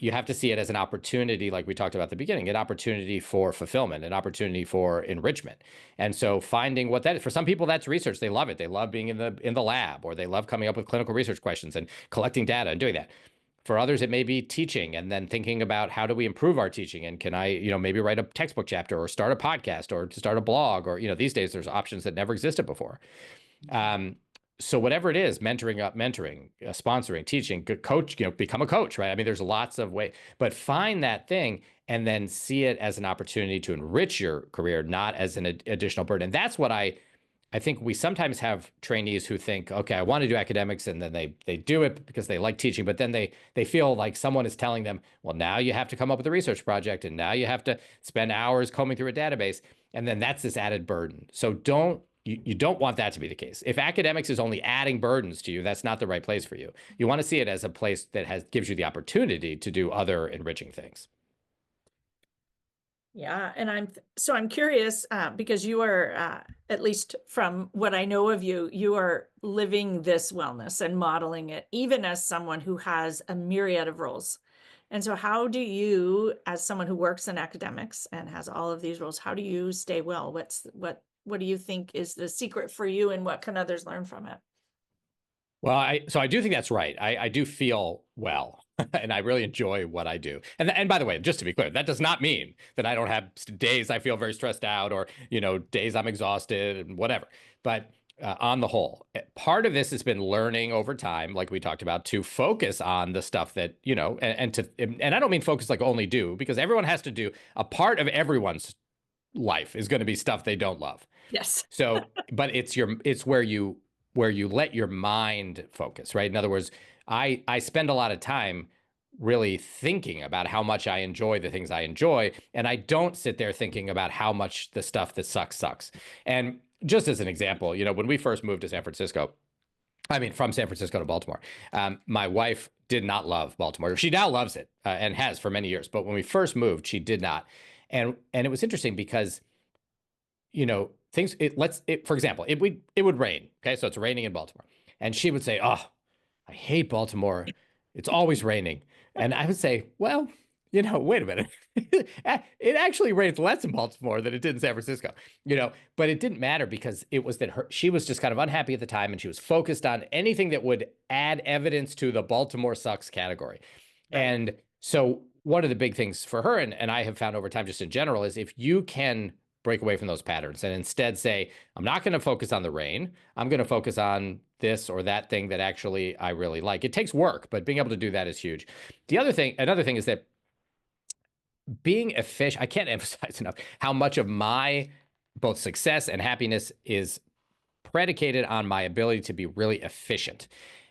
You have to see it as an opportunity, like we talked about at the beginning, an opportunity for fulfillment, an opportunity for enrichment. And so finding what that is. For some people, that's research. They love it. They love being in the lab, or they love coming up with clinical research questions and collecting data and doing that. For others, it may be teaching, and then thinking about how do we improve our teaching, and can I, maybe write a textbook chapter, or start a podcast, or start a blog, or, these days there's options that never existed before. So whatever it is, mentoring, sponsoring, teaching, coach, become a coach, right? I mean, there's lots of ways, but find that thing and then see it as an opportunity to enrich your career, not as an additional burden. And that's what I think we sometimes have trainees who think, okay, I want to do academics, and then they do it because they like teaching, but then they feel like someone is telling them, well, now you have to come up with a research project, and now you have to spend hours combing through a database, and then that's this added burden. So you don't want that to be the case. If academics is only adding burdens to you, that's not the right place for you. You want to see it as a place that gives you the opportunity to do other enriching things. Yeah, and I'm curious because you are, at least from what I know of you, you are living this wellness and modeling it, even as someone who has a myriad of roles. And so how do you, as someone who works in academics and has all of these roles, how do you stay well? What do you think is the secret for you, and what can others learn from it? Well, I do think that's right. I do feel well, and I really enjoy what I do. And by the way, just to be clear, that does not mean that I don't have days I feel very stressed out, or days I'm exhausted and whatever. But on the whole, part of this has been learning over time, like we talked about, to focus on the stuff that and I don't mean focus like only do, because everyone has to do a part of everyone's life is going to be stuff they don't love. Yes. So, but it's where you let your mind focus, right? In other words, I spend a lot of time really thinking about how much I enjoy the things I enjoy, and I don't sit there thinking about how much the stuff that sucks. And just as an example, when we first moved to San Francisco, from San Francisco to Baltimore, my wife did not love Baltimore. She now loves it and has for many years. But when we first moved, she did not. And it was interesting because, for example, it would rain. Okay. So it's raining in Baltimore. And she would say, oh, I hate Baltimore. It's always raining. And I would say, well, wait a minute. It actually rains less in Baltimore than it did in San Francisco, but it didn't matter, because it was that she was just kind of unhappy at the time, and she was focused on anything that would add evidence to the Baltimore sucks category. Right. And so one of the big things for her, and I have found over time just in general, is if you can break away from those patterns and instead say, I'm not going to focus on the rain. I'm going to focus on this or that thing that actually I really like. It takes work, but being able to do that is huge. Another thing is that being efficient, I can't emphasize enough how much of my both success and happiness is predicated on my ability to be really efficient.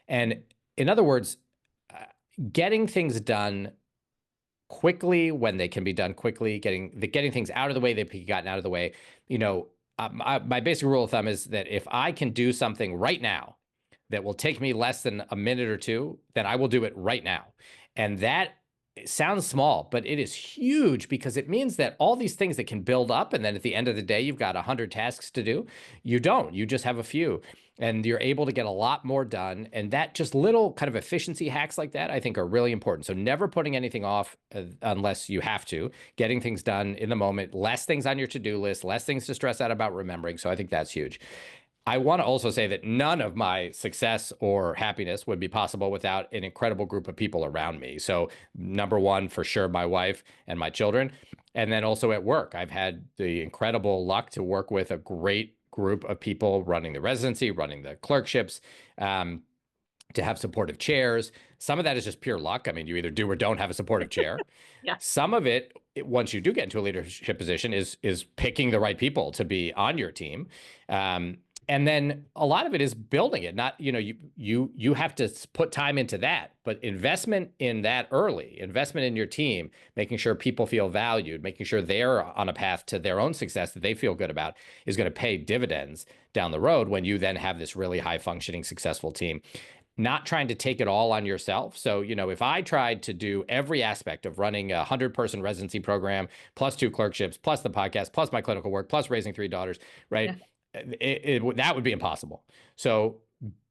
And in other words, getting things done quickly when they can be done quickly, getting things out of the way that can be gotten out of the way. My basic rule of thumb is that if I can do something right now that will take me less than a minute or two, then I will do it right now. And that sounds small, but it is huge because it means that all these things that can build up, and then at the end of the day, you've got 100 tasks to do. You don't. You just have a few, and you're able to get a lot more done. And that just little kind of efficiency hacks like that, I think, are really important. So never putting anything off unless you have to, getting things done in the moment, less things on your to-do list, less things to stress out about remembering. So I think that's huge. I want to also say that none of my success or happiness would be possible without an incredible group of people around me. So number one, for sure, my wife and my children. And then also at work, I've had the incredible luck to work with a great group of people running the residency, running the clerkships, to have supportive chairs. Some of that is just pure luck. I mean, you either do or don't have a supportive chair. Yeah. Some of it, once you do get into a leadership position, is picking the right people to be on your team. And then a lot of it is building it. Not, you have to put time into that, but investment in that early, investment in your team, making sure people feel valued, making sure they're on a path to their own success that they feel good about is going to pay dividends down the road when you then have this really high functioning, successful team. Not trying to take it all on yourself. So, if I tried to do every aspect of running a 100-person residency program, plus 2 clerkships, plus the podcast, plus my clinical work, plus raising 3 daughters, right? Yeah. That would be impossible. So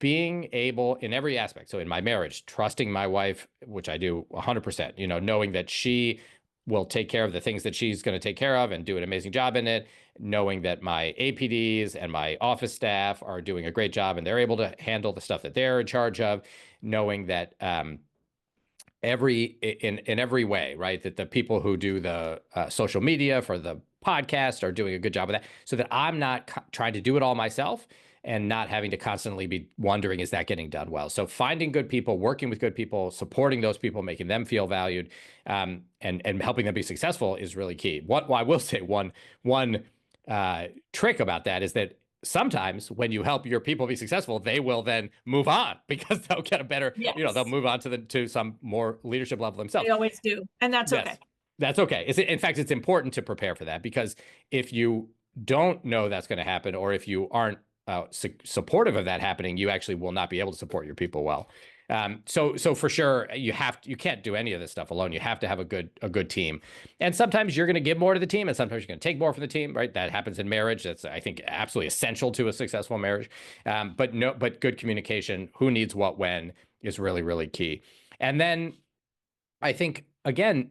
being able in every aspect. So in my marriage, trusting my wife, which I do 100%, knowing that she will take care of the things that she's going to take care of and do an amazing job in it, knowing that my APDs and my office staff are doing a great job and they're able to handle the stuff that they're in charge of, knowing that in every way, right, that the people who do the social media for the podcast are doing a good job of that, so that I'm not trying to do it all myself and not having to constantly be wondering, is that getting done well? So finding good people, working with good people, supporting those people, making them feel valued, and helping them be successful is really key. What I will say, one trick about that is that sometimes when you help your people be successful, they will then move on because they'll get a better, yes. They'll move on to some more leadership level themselves. They always do. And that's okay. That's okay. In fact, it's important to prepare for that, because if you don't know that's going to happen, or if you aren't supportive of that happening, you actually will not be able to support your people well. So for sure, you can't do any of this stuff alone. You have to have a good team. And sometimes you're going to give more to the team, and sometimes you're going to take more from the team, right? That happens in marriage. That's, I think, absolutely essential to a successful marriage. But good communication, who needs what when, is really, really key. And then I think, again,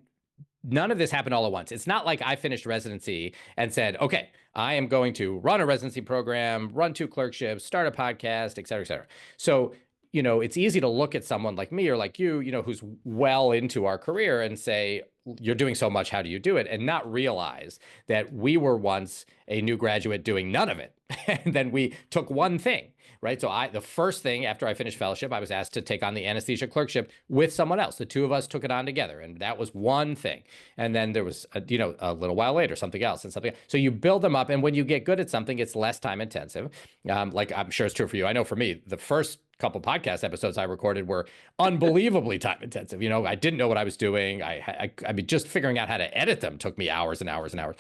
none of this happened all at once. It's not like I finished residency and said, okay, I am going to run a residency program, run 2 clerkships, start a podcast, et cetera, et cetera. So, it's easy to look at someone like me or like you, who's well into our career and say, you're doing so much, how do you do it? And not realize that we were once a new graduate doing none of it. And then we took one thing, right? So the first thing after I finished fellowship, I was asked to take on the anesthesia clerkship with someone else. The 2 of us took it on together, and that was one thing. And then there was, a little while later, something else and something else. So you build them up, and when you get good at something, it's less time intensive. Like I'm sure it's true for you. I know for me, the first couple podcast episodes I recorded were unbelievably time intensive. I didn't know what I was doing. I mean, just figuring out how to edit them took me hours and hours and hours.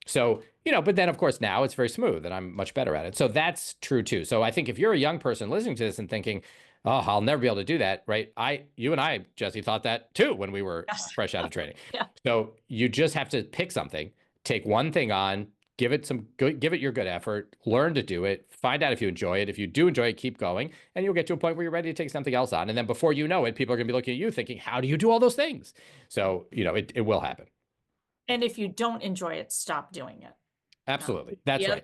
So, but then of course now it's very smooth and I'm much better at it. So that's true too. So I think if you're a young person listening to this and thinking, oh, I'll never be able to do that, right? You and I, Jessie, thought that too when we were fresh out of training. Yeah. So you just have to pick something, take one thing on, give it your good effort, learn to do it, find out if you enjoy it. If you do enjoy it, keep going, and you'll get to a point where you're ready to take something else on. And then before you know it, people are going to be looking at you thinking, how do you do all those things? So, it will happen. And if you don't enjoy it, stop doing it. Absolutely. That's Yeah.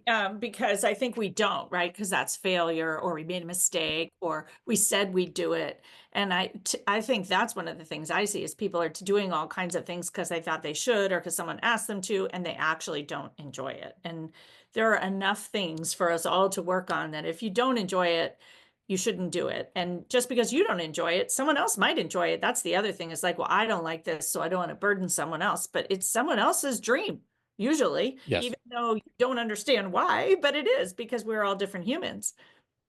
right. Because I think we don't, right? Because that's failure, or we made a mistake, or we said we'd do it. And I think that's one of the things I see is people are doing all kinds of things because they thought they should, or because someone asked them to, and they actually don't enjoy it. And there are enough things for us all to work on that if you don't enjoy it, you shouldn't do it. And just because you don't enjoy it, someone else might enjoy it. That's the other thing. It's like, well, I don't like this, so I don't want to burden someone else, but it's someone else's dream. Usually, Yes. even though you don't understand why, but it is because we're all different humans.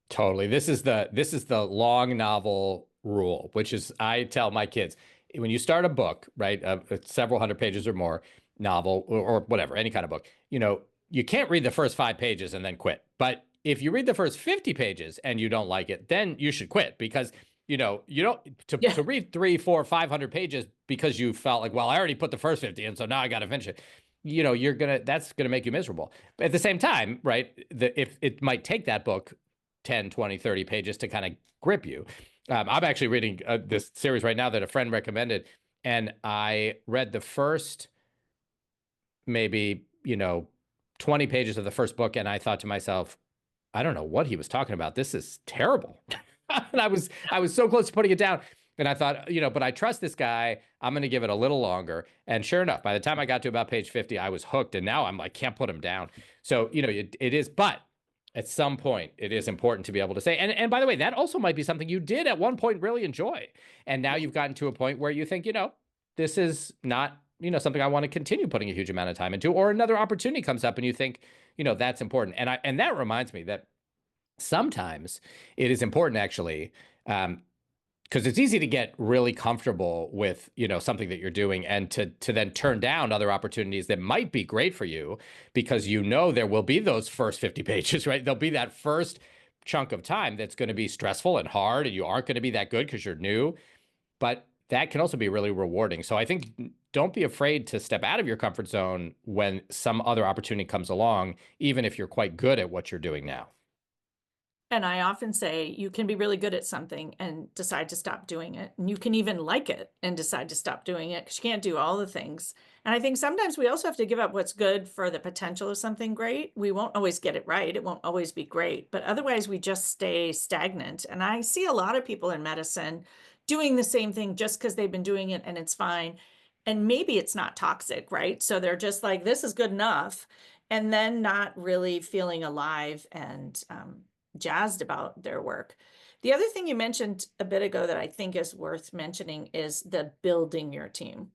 Totally. This is the long novel rule, which is I tell my kids when you start a book, right, several hundred pages or more novel or whatever, any kind of book, you can't read the first 5 pages and then quit. But if you read the first 50 pages and you don't like it, then you should quit because you don't to read 300, 400, 500 pages because you felt like, well, I already put the first 50 in, so now I got to finish it. That's gonna make you miserable. But at the same time, right, if it might take that book 10, 20, 30 pages to kind of grip you. I'm actually reading this series right now that a friend recommended, and I read the first maybe 20 pages of the first book, and I thought to myself, I don't know what he was talking about. This is terrible. And I was so close to putting it down. And I thought, but I trust this guy. I'm going to give it a little longer. And sure enough, by the time I got to about page 50, I was hooked. And now I'm like, can't put him down. So, it is, but at some point, it is important to be able to say, and by the way, that also might be something you did at one point really enjoy. And now you've gotten to a point where you think, this is not, something I want to continue putting a huge amount of time into, or another opportunity comes up and you think, that's important. And that reminds me that sometimes it is important actually, because it's easy to get really comfortable with something that you're doing and to then turn down other opportunities that might be great for you because there will be those first 50 pages, right? There'll be that first chunk of time that's going to be stressful and hard, and you aren't going to be that good because you're new, but that can also be really rewarding. So I think don't be afraid to step out of your comfort zone when some other opportunity comes along, even if you're quite good at what you're doing now. And I often say you can be really good at something and decide to stop doing it. And you can even like it and decide to stop doing it because you can't do all the things. And I think sometimes we also have to give up what's good for the potential of something great. We won't always get it right. It won't always be great, but otherwise we just stay stagnant. And I see a lot of people in medicine doing the same thing just because they've been doing it and it's fine. And maybe it's not toxic, right? So they're just like, this is good enough. And then not really feeling alive and, jazzed about their work. The other thing you mentioned a bit ago that I think is worth mentioning is the building your team.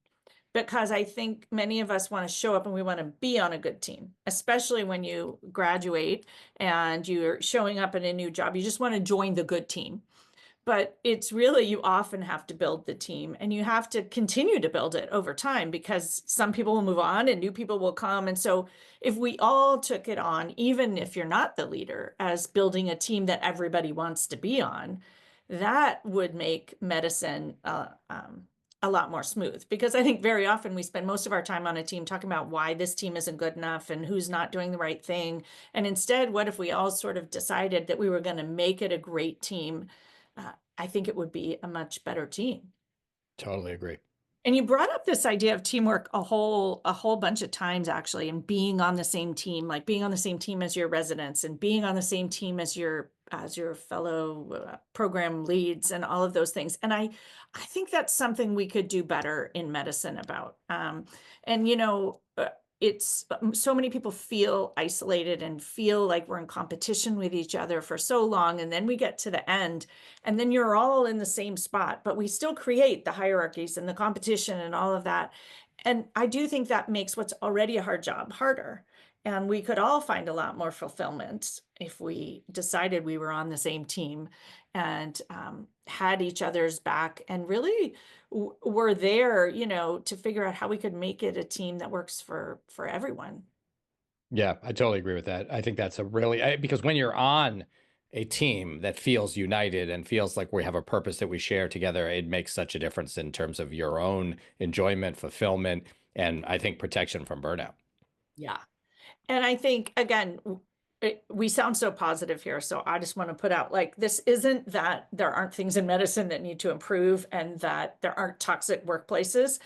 Because I think many of us want to show up and we want to be on a good team, especially when you graduate and you're showing up in a new job. You just want to join the good team. But it's really, you often have to build the team and you have to continue to build it over time because some people will move on and new people will come. And so if we all took it on, even if you're not the leader, as building a team that everybody wants to be on, that would make medicine a lot more smooth. Because I think very often we spend most of our time on a team talking about why this team isn't good enough and who's not doing the right thing. And instead, what if we all sort of decided that we were going to make it a great team? I think it would be a much better team. Totally agree. And you brought up this idea of teamwork a whole bunch of times, actually, and being on the same team, like being on the same team as your residents and being on the same team as your fellow program leads and all of those things. And I think that's something we could do better in medicine about. It's so many people feel isolated and feel like we're in competition with each other for so long. And then we get to the end and then you're all in the same spot, but we still create the hierarchies and the competition and all of that. And I do think that makes what's already a hard job harder. And we could all find a lot more fulfillment if we decided we were on the same team and had each other's back and really were there, to figure out how we could make it a team that works for everyone. Yeah, I totally agree with that. I think that's because when you're on a team that feels united and feels like we have a purpose that we share together, it makes such a difference in terms of your own enjoyment, fulfillment, and I think protection from burnout. Yeah. And I think, again, we sound so positive here. So I just want to put out, like, this isn't that there aren't things in medicine that need to improve and that there aren't toxic workplaces.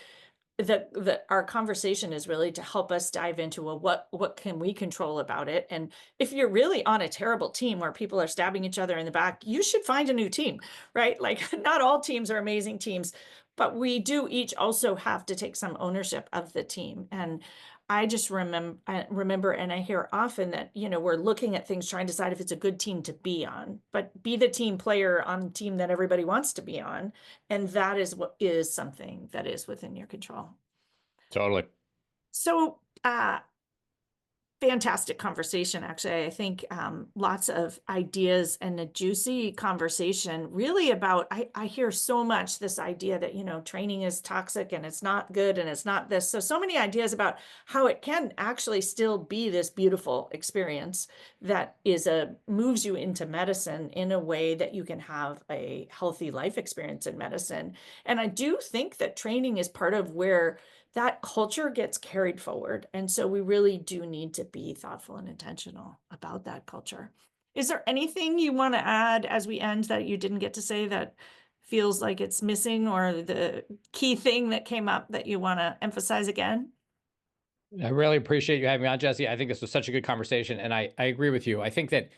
our conversation is really to help us dive into what can we control about it. And if you're really on a terrible team where people are stabbing each other in the back, you should find a new team, right? Like not all teams are amazing teams, but we do each also have to take some ownership of the team. And I just remember, and I hear often that, we're looking at things, trying to decide if it's a good team to be on, but be the team player on the team that everybody wants to be on. And that is what is something that is within your control. Totally. So, fantastic conversation. Actually, I think lots of ideas and a juicy conversation really about, I hear so much this idea that, training is toxic and it's not good and it's not this. So many ideas about how it can actually still be this beautiful experience that moves you into medicine in a way that you can have a healthy life experience in medicine. And I do think that training is part of where that culture gets carried forward. And so we really do need to be thoughtful and intentional about that culture. Is there anything you want to add as we end that you didn't get to say that feels like it's missing, or the key thing that came up that you want to emphasize again? I really appreciate you having me on, Jessie. I think this was such a good conversation, and I agree with you. I think that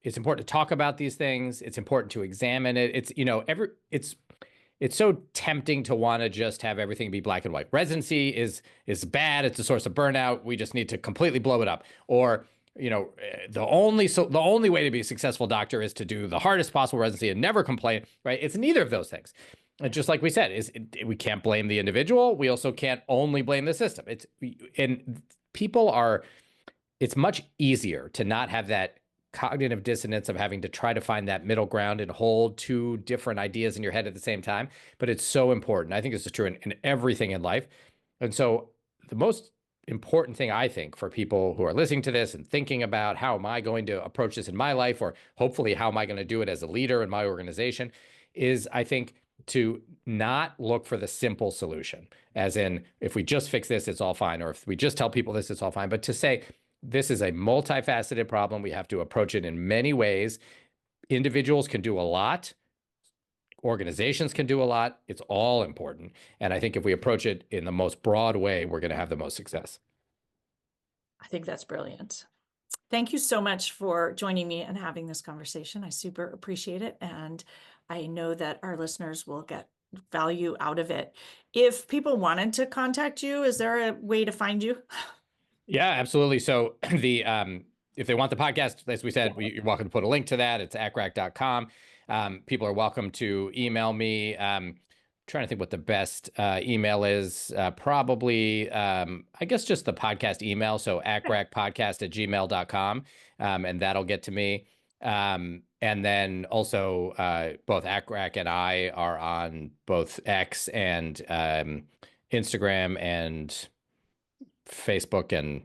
it's important to talk about these things. It's important to examine it. It's so tempting to want to just have everything be black and white. Residency is bad. It's a source of burnout. We just need to completely blow it up. Or, the only way to be a successful doctor is to do the hardest possible residency and never complain, right? It's neither of those things. And just like we said, we can't blame the individual. We also can't only blame the system. It's much easier to not have that cognitive dissonance of having to try to find that middle ground and hold two different ideas in your head at the same time. But it's so important. I think this is true in everything in life. And so the most important thing, I think, for people who are listening to this and thinking about how am I going to approach this in my life, or hopefully how am I going to do it as a leader in my organization, is, I think, to not look for the simple solution, as in, if we just fix this, it's all fine. Or if we just tell people this, it's all fine. But to say, this is a multifaceted problem. We have to approach it in many ways. Individuals can do a lot. Organizations can do a lot. It's all important. And I think if we approach it in the most broad way, we're going to have the most success. I think that's brilliant. Thank you so much for joining me and having this conversation. I super appreciate it. And I know that our listeners will get value out of it. If people wanted to contact you, is there a way to find you? Yeah, absolutely. So if they want the podcast, as we said, you're welcome to put a link to that. It's acrac.com. People are welcome to email me. Trying to think what the best email is. Probably, I guess, just the podcast email. So acracpodcast@gmail.com. And that'll get to me. And then also both ACRAC and I are on both X and Instagram and Facebook and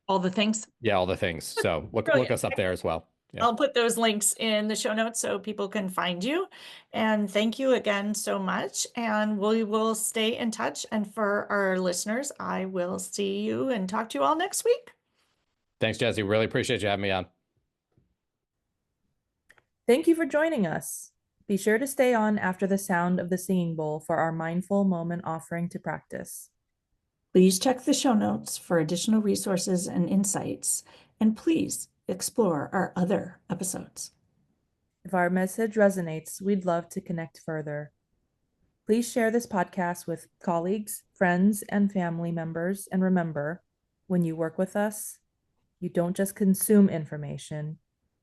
all the things. Yeah, all the things. So look us up there as well. Yeah. I'll put those links in the show notes so people can find you. And thank you again so much. And we will stay in touch. And for our listeners, I will see you and talk to you all next week. Thanks, Jessie. Really appreciate you having me on. Thank you for joining us. Be sure to stay on after the sound of the singing bowl for our mindful moment offering to practice. Please check the show notes for additional resources and insights, and please explore our other episodes. If our message resonates, we'd love to connect further. Please share this podcast with colleagues, friends, and family members. And remember, when you work with us, you don't just consume information,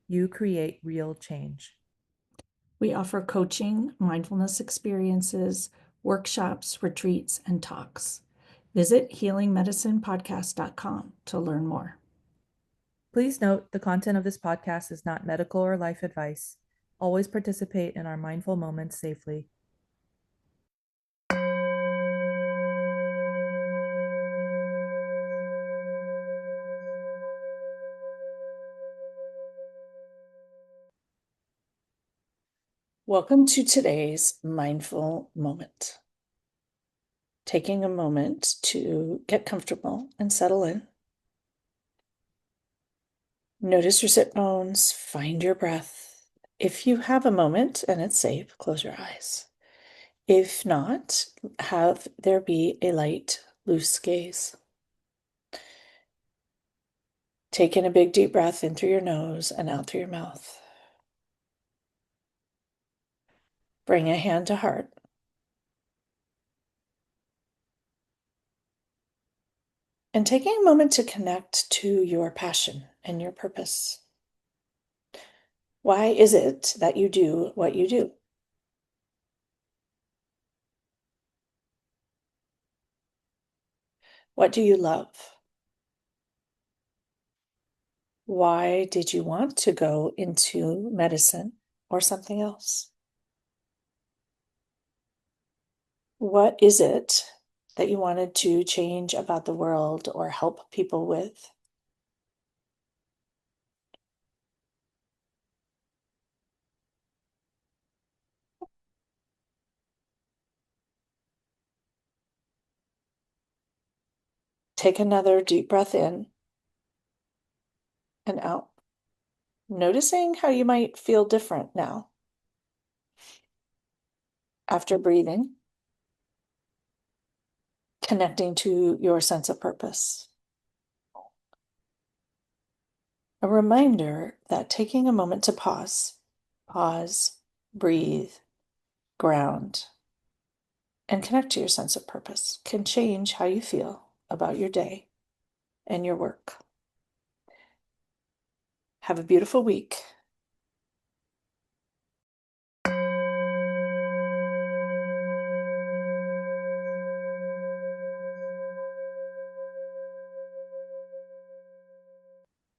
you create real change. We offer coaching, mindfulness experiences, workshops, retreats, and talks. Visit healingmedicinepodcast.com to learn more. Please note the content of this podcast is not medical or life advice. Always participate in our mindful moments safely. Welcome to today's mindful moment. Taking a moment to get comfortable and settle in. Notice your sit bones, find your breath. If you have a moment and it's safe, close your eyes. If not, have there be a light loose gaze. Take in a big deep breath in through your nose and out through your mouth. Bring a hand to heart. And taking a moment to connect to your passion and your purpose. Why is it that you do what you do? What do you love? Why did you want to go into medicine or something else? What is it that you wanted to change about the world or help people with? Take another deep breath in and out, noticing how you might feel different now after breathing, connecting to your sense of purpose. A reminder that taking a moment to pause, breathe, ground, and connect to your sense of purpose can change how you feel about your day and your work. Have a beautiful week.